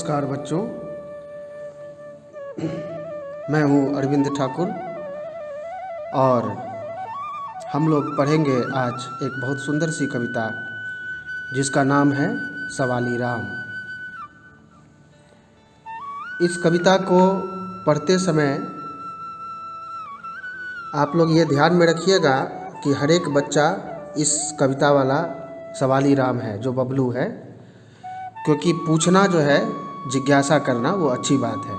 नमस्कार बच्चों, मैं हूँ अरविंद ठाकुर और हम लोग पढ़ेंगे आज एक बहुत सुंदर सी कविता जिसका नाम है सवाली राम। इस कविता को पढ़ते समय आप लोग ये ध्यान में रखिएगा कि हर एक बच्चा इस कविता वाला सवाली राम है जो बबलू है, क्योंकि पूछना जो है, जिज्ञासा करना वो अच्छी बात है।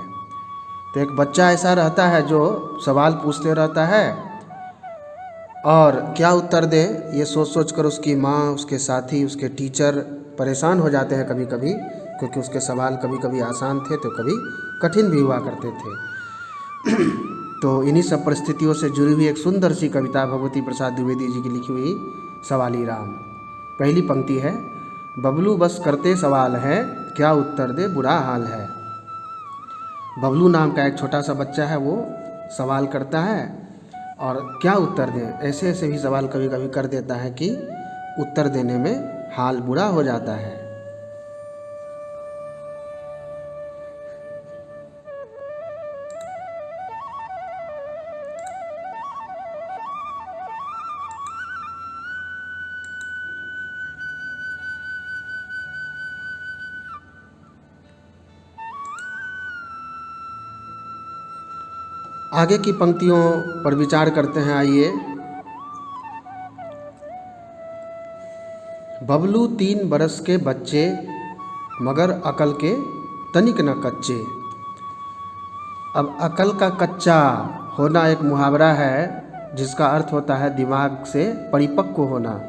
तो एक बच्चा ऐसा रहता है जो सवाल पूछते रहता है और क्या उत्तर दे ये सोच सोच कर उसकी माँ, उसके साथी, उसके टीचर परेशान हो जाते हैं कभी कभी, क्योंकि उसके सवाल कभी कभी आसान थे तो कभी कठिन भी हुआ करते थे। तो इन्हीं सब परिस्थितियों से जुड़ी हुई एक सुंदर सी कविता भगवती प्रसाद द्विवेदी जी की लिखी हुई सवाली राम। पहली पंक्ति है, बबलू बस करते सवाल है, क्या उत्तर दे बुरा हाल है। बबलू नाम का एक छोटा सा बच्चा है, वो सवाल करता है और क्या उत्तर दें, ऐसे ऐसे भी सवाल कभी कभी कर देता है कि उत्तर देने में हाल बुरा हो जाता है। आगे की पंक्तियों पर विचार करते हैं, आइए। बबलू 3 बरस के बच्चे, मगर अकल के तनिक न कच्चे। अब अकल का कच्चा होना एक मुहावरा है जिसका अर्थ होता है दिमाग से परिपक्व होना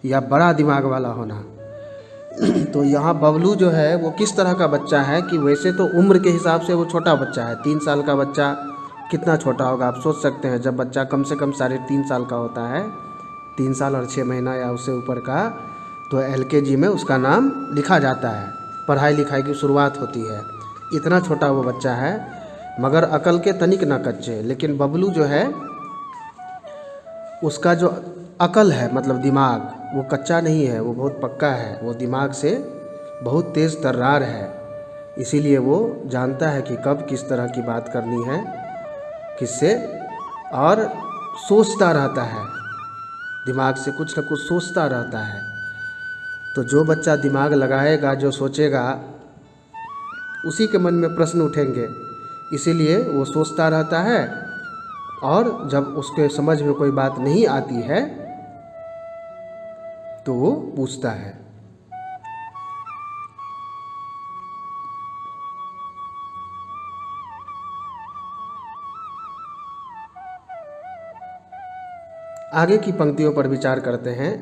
या बड़ा दिमाग वाला होना। तो यहाँ बबलू जो है वो किस तरह का बच्चा है कि वैसे तो उम्र के हिसाब से वो छोटा बच्चा है। 3 साल का बच्चा कितना छोटा होगा आप सोच सकते हैं। जब बच्चा कम से कम 3.5 साल का होता है, 3 साल और 6 महीना या उससे ऊपर का, तो LKG में उसका नाम लिखा जाता है, पढ़ाई लिखाई की शुरुआत होती है। इतना छोटा वो बच्चा है, मगर अकल के तनिक न कच्चे। लेकिन बबलू जो है उसका जो अकल है, मतलब दिमाग, वो कच्चा नहीं है, वो बहुत पक्का है। वो दिमाग से बहुत तेज़ तर्रार है, इसीलिए वो जानता है कि कब किस तरह की बात करनी है किससे, और सोचता रहता है, दिमाग से कुछ न कुछ सोचता रहता है। तो जो बच्चा दिमाग लगाएगा, जो सोचेगा, उसी के मन में प्रश्न उठेंगे, इसीलिए वो सोचता रहता है और जब उसके समझ में कोई बात नहीं आती है तो वो पूछता है। आगे की पंक्तियों पर विचार करते हैं।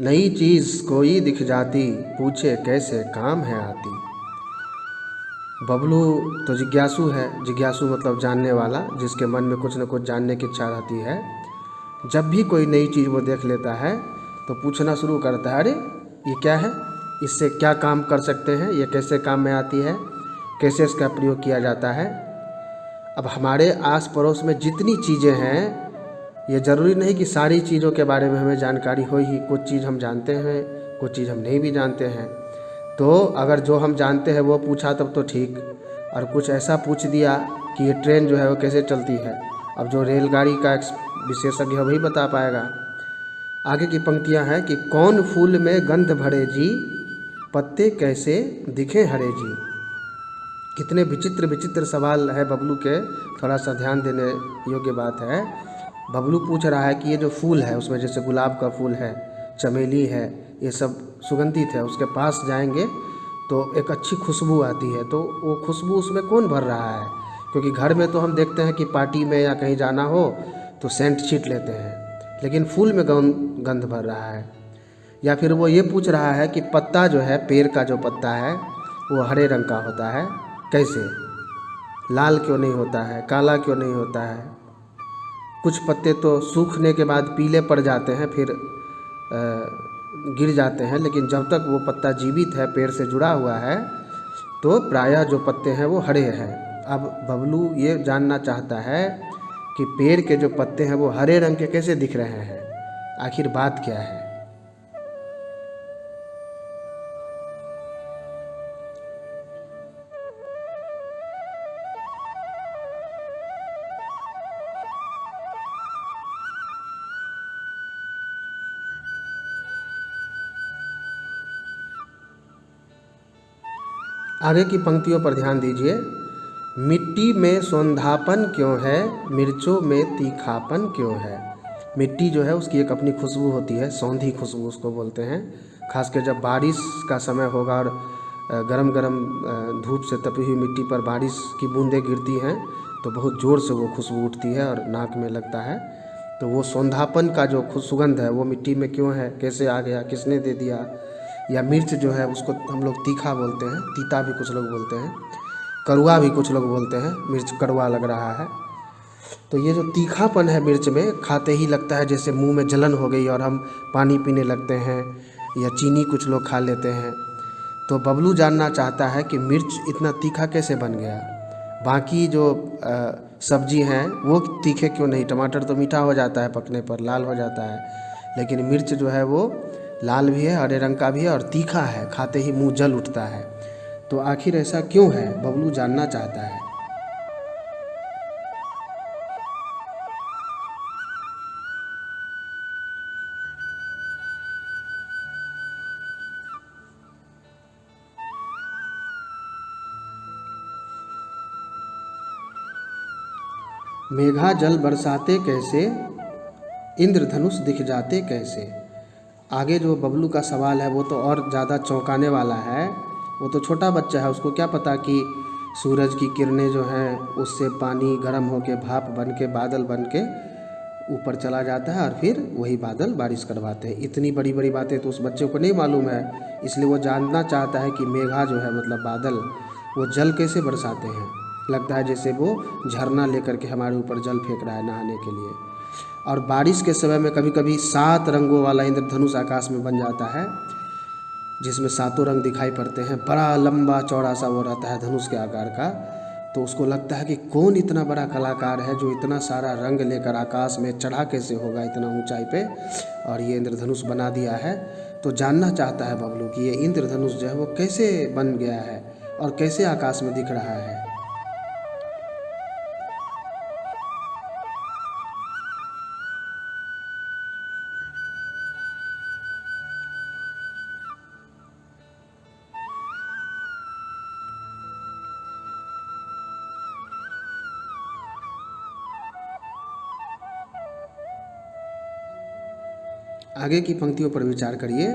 नई चीज़ कोई दिख जाती, पूछे कैसे काम है आती। बबलू तो जिज्ञासु है। जिज्ञासु मतलब जानने वाला, जिसके मन में कुछ न कुछ जानने की इच्छा रहती है। जब भी कोई नई चीज़ वो देख लेता है तो पूछना शुरू करता है, अरे ये क्या है, इससे क्या काम कर सकते हैं, ये कैसे काम में आती है, कैसे इसका प्रयोग किया जाता है। अब हमारे आस पड़ोस में जितनी चीज़ें हैं, ये ज़रूरी नहीं कि सारी चीज़ों के बारे में हमें जानकारी हो ही। कुछ चीज़ हम जानते हैं, कुछ चीज़ हम नहीं भी जानते हैं। तो अगर जो हम जानते हैं वो पूछा तब तो ठीक, और कुछ ऐसा पूछ दिया कि ये ट्रेन जो है वो कैसे चलती है, अब जो रेलगाड़ी का विशेषज्ञ है वही बता पाएगा। आगे की पंक्तियां हैं कि कौन फूल में गंध भरे जी, पत्ते कैसे दिखे हरे जी। कितने विचित्र विचित्र सवाल है बबलू के, थोड़ा सा ध्यान देने योग्य बात है। बबलू पूछ रहा है कि ये जो फूल है उसमें, जैसे गुलाब का फूल है, चमेली है, ये सब सुगंधित है, उसके पास जाएंगे तो एक अच्छी खुशबू आती है। तो वो खुशबू उसमें कौन भर रहा है, क्योंकि घर में तो हम देखते हैं कि पार्टी में या कहीं जाना हो तो सेंट छीट लेते हैं, लेकिन फूल में गंध भर रहा है। या फिर वो ये पूछ रहा है कि पत्ता जो है, पेड़ का जो पत्ता है वो हरे रंग का होता है, कैसे, लाल क्यों नहीं होता है, काला क्यों नहीं होता है। कुछ पत्ते तो सूखने के बाद पीले पड़ जाते हैं, फिर गिर जाते हैं, लेकिन जब तक वो पत्ता जीवित है, पेड़ से जुड़ा हुआ है, तो प्रायः जो पत्ते हैं वो हरे हैं। अब बबलू ये जानना चाहता है कि पेड़ के जो पत्ते हैं वो हरे रंग के कैसे दिख रहे हैं, आखिर बात क्या है। आगे की पंक्तियों पर ध्यान दीजिए। मिट्टी में सौंधापन क्यों है, मिर्चों में तीखापन क्यों है। मिट्टी जो है उसकी एक अपनी खुशबू होती है, सौंधी खुशबू उसको बोलते हैं। खासकर जब बारिश का समय होगा और गरम गरम धूप से तपी हुई मिट्टी पर बारिश की बूंदें गिरती हैं तो बहुत ज़ोर से वो खुशबू उठती है और नाक में लगता है। तो वो सौंधापन का जो सुगंध है वो मिट्टी में क्यों है, कैसे आ गया, किसने दे दिया। या मिर्च जो है उसको हम लोग तीखा बोलते हैं, तीता भी कुछ लोग बोलते हैं, कड़वा भी कुछ लोग बोलते हैं, मिर्च कड़वा लग रहा है। तो ये जो तीखापन है मिर्च में, खाते ही लगता है जैसे मुंह में जलन हो गई और हम पानी पीने लगते हैं, या चीनी कुछ लोग खा लेते हैं। तो बबलू जानना चाहता है कि मिर्च इतना तीखा कैसे बन गया। बाकी जो सब्जी हैं वो तीखे क्यों नहीं। टमाटर तो मीठा हो जाता है पकने पर, लाल हो जाता है, लेकिन मिर्च जो है वो लाल भी है, हरे रंग का भी है और तीखा है, खाते ही मुंह जल उठता है। तो आखिर ऐसा क्यों है, बबलू जानना चाहता है। मेघा जल बरसाते कैसे, इंद्रधनुष दिख जाते कैसे। आगे जो बबलू का सवाल है वो तो और ज़्यादा चौंकाने वाला है। वो तो छोटा बच्चा है, उसको क्या पता कि सूरज की किरणें जो हैं उससे पानी गर्म होके भाप बन के बादल बन के ऊपर चला जाता है और फिर वही बादल बारिश करवाते हैं। इतनी बड़ी बड़ी बातें तो उस बच्चे को नहीं मालूम है, इसलिए वो जानना चाहता है कि मेघा जो है मतलब बादल, वो जल कैसे बरसाते हैं। लगता है जैसे वो झरना लेकर के हमारे ऊपर जल फेंक रहा है नहाने के लिए। और बारिश के समय में कभी कभी 7 रंगों वाला इंद्रधनुष आकाश में बन जाता है, जिसमें 7 रंग दिखाई पड़ते हैं। बड़ा लंबा चौड़ा सा वो रहता है धनुष के आकार का। तो उसको लगता है कि कौन इतना बड़ा कलाकार है जो इतना सारा रंग लेकर आकाश में चढ़ा कैसे होगा इतना ऊंचाई पे, और ये इंद्रधनुष बना दिया है। तो जानना चाहता है बबलू कि ये इंद्रधनुष जो है वो कैसे बन गया है और कैसे आकाश में दिख रहा है। आगे की पंक्तियों पर विचार करिए।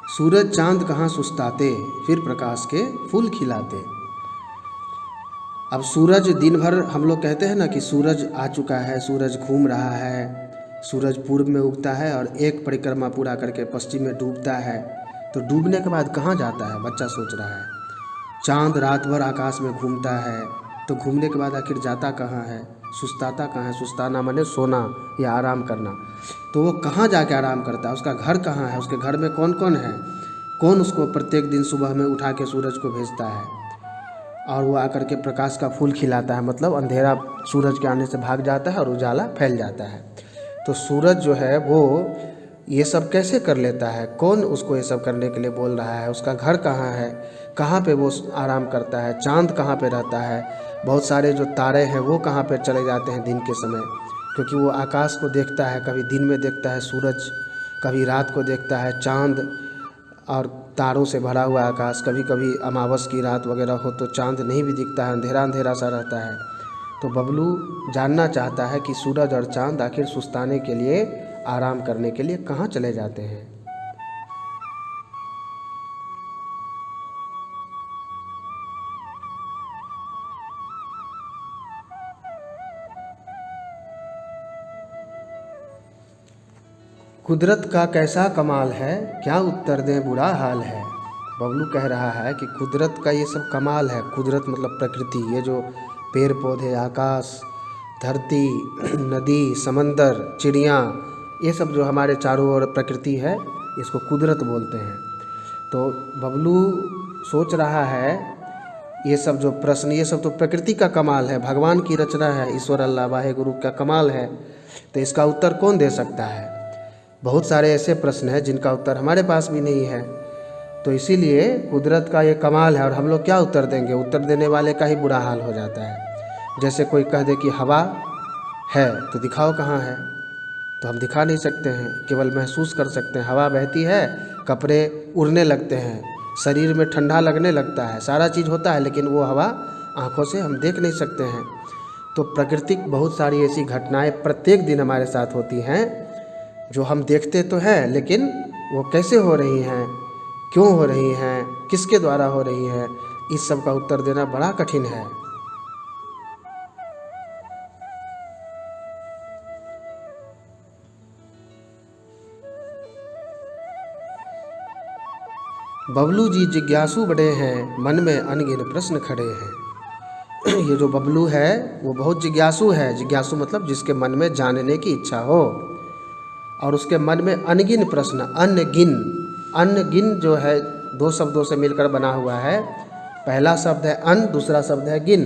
सूरज चांद कहाँ सुस्ताते, फिर प्रकाश के फूल खिलाते। अब सूरज दिन भर हम लोग कहते हैं ना कि सूरज आ चुका है, सूरज घूम रहा है, सूरज पूर्व में उगता है और एक परिक्रमा पूरा करके पश्चिम में डूबता है। तो डूबने के बाद कहाँ जाता है, बच्चा सोच रहा है। चांद रात भर आकाश में घूमता है, तो घूमने के बाद आखिर जाता कहाँ है, सुस्ताता कहाँ है। सुस्ताना माने सोना या आराम करना। तो वो कहाँ जाके आराम करता है, उसका घर कहाँ है, उसके घर में कौन कौन है, कौन उसको प्रत्येक दिन सुबह में उठा के सूरज को भेजता है और वो आकर के प्रकाश का फूल खिलाता है। मतलब अंधेरा सूरज के आने से भाग जाता है और उजाला फैल जाता है। तो सूरज जो है वो ये सब कैसे कर लेता है, कौन उसको ये सब करने के लिए बोल रहा है, उसका घर कहाँ है, कहाँ पे वो आराम करता है, चांद कहाँ पे रहता है, बहुत सारे जो तारे हैं वो कहाँ पे चले जाते हैं दिन के समय, क्योंकि वो आकाश को देखता है, कभी दिन में देखता है सूरज, कभी रात को देखता है चांद और तारों से भरा हुआ आकाश। कभी कभी अमावस की रात वगैरह हो तो चांद नहीं भी दिखता है, अंधेरा अंधेरा सा रहता है। तो बबलू जानना चाहता है कि सूरज और चांद आखिर सुस्ताने के लिए, आराम करने के लिए कहाँ चले जाते हैं। कुदरत का कैसा कमाल है, क्या उत्तर दें बुरा हाल है। बबलू कह रहा है कि कुदरत का ये सब कमाल है। कुदरत मतलब प्रकृति, ये जो पेड़ पौधे, आकाश, धरती, नदी, समंदर, चिड़ियाँ, ये सब जो हमारे चारों ओर प्रकृति है, इसको कुदरत बोलते हैं। तो बबलू सोच रहा है ये सब जो प्रश्न, ये सब तो प्रकृति का कमाल है, भगवान की रचना है, ईश्वर अल्लाह वाहे गुरु का कमाल है। तो इसका उत्तर कौन दे सकता है। बहुत सारे ऐसे प्रश्न हैं जिनका उत्तर हमारे पास भी नहीं है। तो इसीलिए कुदरत का ये कमाल है और हम लोग क्या उत्तर देंगे, उत्तर देने वाले का ही बुरा हाल हो जाता है। जैसे कोई कह दे कि हवा है तो दिखाओ कहाँ है, तो हम दिखा नहीं सकते हैं, केवल महसूस कर सकते हैं। हवा बहती है, कपड़े उड़ने लगते हैं, शरीर में ठंडा लगने लगता है, सारा चीज़ होता है, लेकिन वो हवा आँखों से हम देख नहीं सकते हैं। तो प्राकृतिक बहुत सारी ऐसी घटनाएं प्रत्येक दिन हमारे साथ होती हैं जो हम देखते तो हैं, लेकिन वो कैसे हो रही हैं, क्यों हो रही हैं, किसके द्वारा हो रही हैं, इस सब का उत्तर देना बड़ा कठिन है। बबलू जी जिज्ञासु बड़े हैं, मन में अनगिन प्रश्न खड़े हैं। ये जो बबलू है वो बहुत जिज्ञासु है। जिज्ञासु मतलब जिसके मन में जानने की इच्छा हो और उसके मन में अनगिन प्रश्न, अनगिन, अनगिन जो है दो शब्दों से मिलकर बना हुआ है। पहला शब्द है अन, दूसरा शब्द है गिन।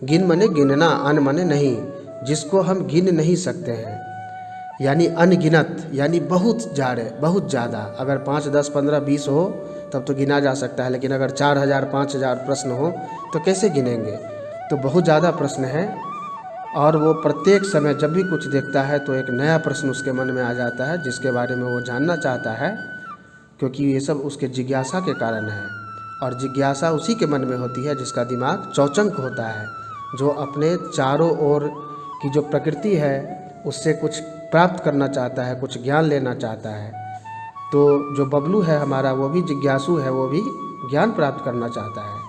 गिन माने गिनना, अन माने नहीं, जिसको हम गिन नहीं सकते हैं, यानी अनगिनत, यानी बहुत ज़्यादा। अगर 5, 10, 15, 20 हो तब तो गिना जा सकता है, लेकिन अगर 4000, 5000 प्रश्न हो तो कैसे गिनेंगे। तो बहुत ज़्यादा प्रश्न है और वो प्रत्येक समय जब भी कुछ देखता है तो एक नया प्रश्न उसके मन में आ जाता है जिसके बारे में वो जानना चाहता है, क्योंकि ये सब उसके जिज्ञासा के कारण है। और जिज्ञासा उसी के मन में होती है जिसका दिमाग चौचंक होता है, जो अपने चारों ओर की जो प्रकृति है उससे कुछ प्राप्त करना चाहता है, कुछ ज्ञान लेना चाहता है। तो जो बबलू है हमारा वो भी जिज्ञासु है, वो भी ज्ञान प्राप्त करना चाहता है।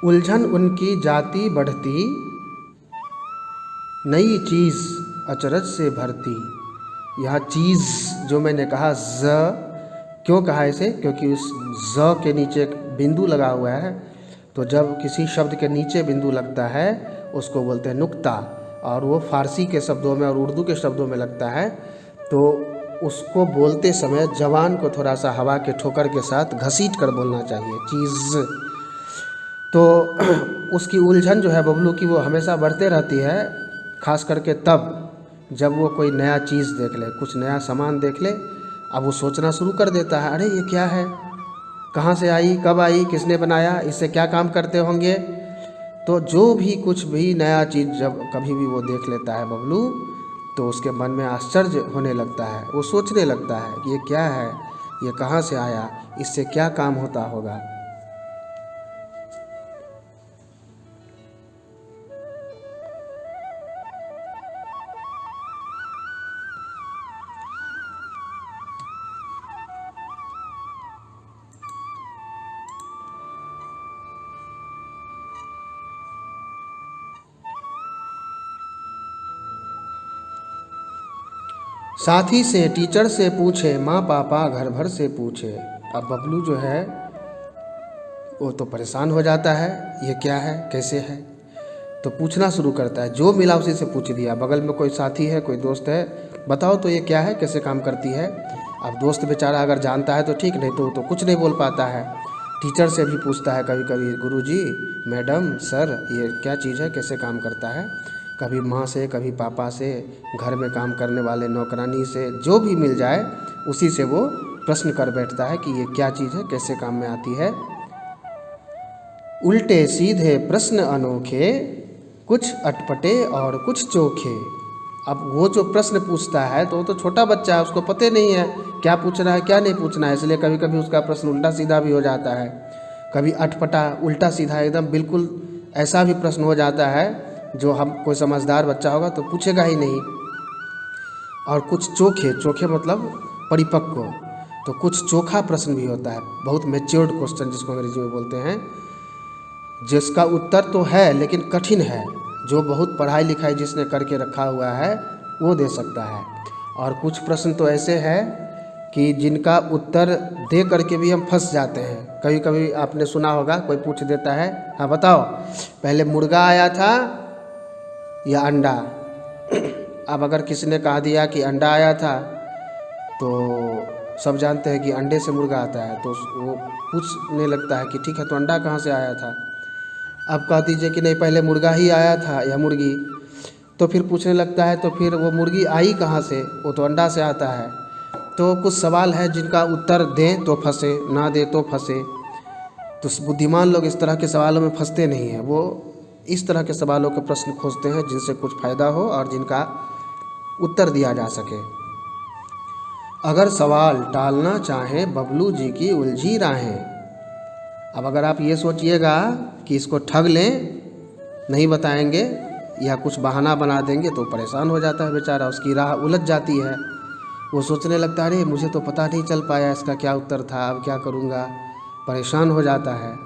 उलझन उनकी जाती बढ़ती, नई चीज़ अचरज से भरती। यह चीज़ जो मैंने कहा ज, क्यों कहा इसे, क्योंकि उस ज के नीचे एक बिंदु लगा हुआ है। तो जब किसी शब्द के नीचे बिंदु लगता है उसको बोलते हैं नुक्ता, और वो फारसी के शब्दों में और उर्दू के शब्दों में लगता है। तो उसको बोलते समय जबान को थोड़ा सा हवा के ठोकर के साथ घसीट कर बोलना चाहिए, चीज़। तो उसकी उलझन जो है बबलू की वो हमेशा बढ़ते रहती है, खास करके तब जब वो कोई नया चीज़ देख ले, कुछ नया सामान देख ले। अब वो सोचना शुरू कर देता है, अरे ये क्या है, कहाँ से आई, कब आई, किसने बनाया, इससे क्या काम करते होंगे। तो जो भी कुछ भी नया चीज़ जब कभी भी वो देख लेता है बबलू, तो उसके मन में आश्चर्य होने लगता है। वो सोचने लगता है कि ये क्या है, ये कहाँ से आया, इससे क्या काम होता होगा। साथी से, टीचर से पूछे, माँ पापा घर भर से पूछे। अब बबलू जो है वो तो परेशान हो जाता है, ये क्या है, कैसे है। तो पूछना शुरू करता है, जो मिला उसी से पूछ दिया। बगल में कोई साथी है, कोई दोस्त है, बताओ तो ये क्या है, कैसे काम करती है। अब दोस्त बेचारा अगर जानता है तो ठीक, नहीं तो कुछ नहीं बोल पाता है। टीचर से भी पूछता है कभी कभी, गुरुजी, मैडम, सर, ये क्या चीज़ है, कैसे काम करता है। कभी माँ से, कभी पापा से, घर में काम करने वाले नौकरानी से, जो भी मिल जाए उसी से वो प्रश्न कर बैठता है कि ये क्या चीज़ है, कैसे काम में आती है। उल्टे सीधे प्रश्न अनोखे, कुछ अटपटे और कुछ चोखे। अब वो जो प्रश्न पूछता है तो वो तो छोटा बच्चा है, उसको पता नहीं है क्या पूछना है क्या नहीं पूछना है, इसलिए कभी कभी उसका प्रश्न उल्टा सीधा भी हो जाता है। कभी अटपटा, उल्टा सीधा, एकदम बिल्कुल ऐसा भी प्रश्न हो जाता है जो हम कोई समझदार बच्चा होगा तो पूछेगा ही नहीं। और कुछ चोखे, चोखे मतलब परिपक्व, तो कुछ चोखा प्रश्न भी होता है, बहुत मैच्योर्ड क्वेश्चन जिसको अंग्रेजी में बोलते हैं, जिसका उत्तर तो है लेकिन कठिन है। जो बहुत पढ़ाई लिखाई जिसने करके रखा हुआ है वो दे सकता है। और कुछ प्रश्न तो ऐसे हैं कि जिनका उत्तर दे करके भी हम फंस जाते हैं। कभी कभी आपने सुना होगा, कोई पूछ देता है, हाँ बताओ पहले मुर्गा आया था या अंडा। अब अगर किसी ने कहा दिया कि अंडा आया था तो सब जानते हैं कि अंडे से मुर्गा आता है, तो वो पूछने लगता है कि ठीक है तो अंडा कहाँ से आया था। अब कह दीजिए कि नहीं, पहले मुर्गा ही आया था या मुर्गी, तो फिर पूछने लगता है तो फिर वो मुर्गी आई कहाँ से, वो तो अंडा से आता है। तो कुछ सवाल है जिनका उत्तर दें तो फंसे, ना दें तो फंसे। तो बुद्धिमान लोग इस तरह के सवालों में फंसते नहीं हैं, वो इस तरह के सवालों के प्रश्न खोजते हैं जिनसे कुछ फ़ायदा हो और जिनका उत्तर दिया जा सके। अगर सवाल टालना चाहें बबलू जी की उलझी राहें। अब अगर आप ये सोचिएगा कि इसको ठग लें, नहीं बताएंगे या कुछ बहाना बना देंगे, तो परेशान हो जाता है बेचारा, उसकी राह उलझ जाती है। वो सोचने लगता है अरे मुझे तो पता नहीं चल पाया इसका क्या उत्तर था, अब क्या करूँगा, परेशान हो जाता है।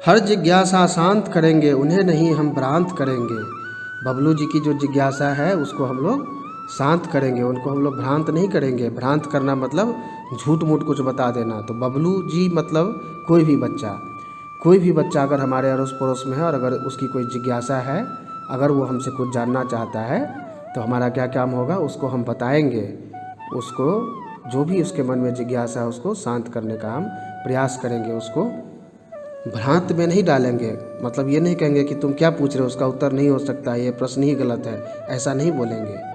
हर जिज्ञासा शांत करेंगे, उन्हें नहीं हम भ्रांत करेंगे। बबलू जी की जो जिज्ञासा है उसको हम लोग शांत करेंगे, उनको हम लोग भ्रांत नहीं करेंगे। भ्रांत करना मतलब झूठ मूठ कुछ बता देना। तो बबलू जी मतलब कोई भी बच्चा अगर हमारे अड़ोस पड़ोस में है और अगर उसकी कोई जिज्ञासा है, अगर वो हमसे कुछ जानना चाहता है, तो हमारा क्या काम होगा, उसको हम बताएंगे। उसको जो भी उसके मन में जिज्ञासा है उसको शांत करने का हम प्रयास करेंगे, उसको भ्रांत में नहीं डालेंगे। मतलब ये नहीं कहेंगे कि तुम क्या पूछ रहे हो, उसका उत्तर नहीं हो सकता, ये प्रश्न ही गलत है, ऐसा नहीं बोलेंगे।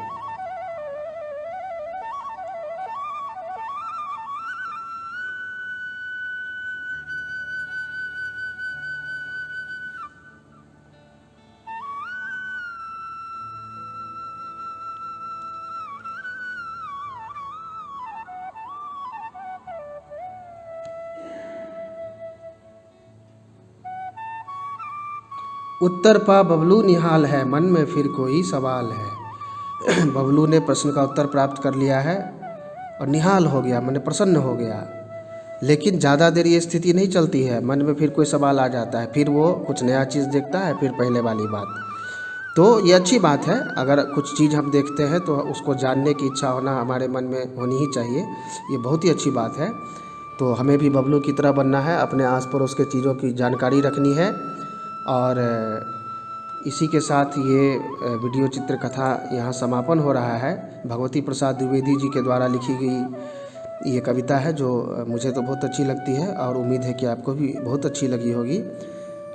उत्तर पा बबलू निहाल है, मन में फिर कोई सवाल है। बबलू ने प्रश्न का उत्तर प्राप्त कर लिया है और निहाल हो गया, मन प्रसन्न हो गया। लेकिन ज़्यादा देर ये स्थिति नहीं चलती है, मन में फिर कोई सवाल आ जाता है, फिर वो कुछ नया चीज़ देखता है, फिर पहले वाली बात। तो ये अच्छी बात है, अगर कुछ चीज़ हम देखते हैं तो उसको जानने की इच्छा होना हमारे मन में होनी ही चाहिए, ये बहुत ही अच्छी बात है। तो हमें भी बबलू की तरह बनना है, अपने आस पड़ोस के चीज़ों की जानकारी रखनी है। और इसी के साथ ये वीडियो चित्रकथा यहाँ समापन हो रहा है। भगवती प्रसाद द्विवेदी जी के द्वारा लिखी गई ये कविता है, जो मुझे तो बहुत अच्छी लगती है और उम्मीद है कि आपको भी बहुत अच्छी लगी होगी।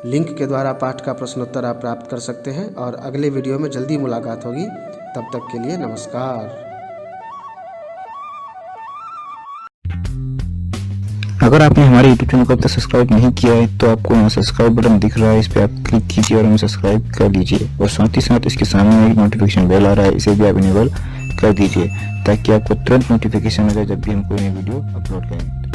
लिंक के द्वारा पाठ का प्रश्नोत्तर आप प्राप्त कर सकते हैं और अगले वीडियो में जल्दी मुलाकात होगी। तब तक के लिए नमस्कार। अगर आपने हमारे YouTube चैनल को अब तक सब्सक्राइब नहीं किया है तो आपको यहाँ सब्सक्राइब बटन दिख रहा है, इस पर आप क्लिक कीजिए और हमें सब्सक्राइब कर लीजिए। और साथ ही साथ इसके सामने एक नोटिफिकेशन बेल आ रहा है, इसे भी आप इनेबल कर दीजिए ताकि आपको तुरंत नोटिफिकेशन मिले जब भी हम कोई नई वीडियो अपलोड करें।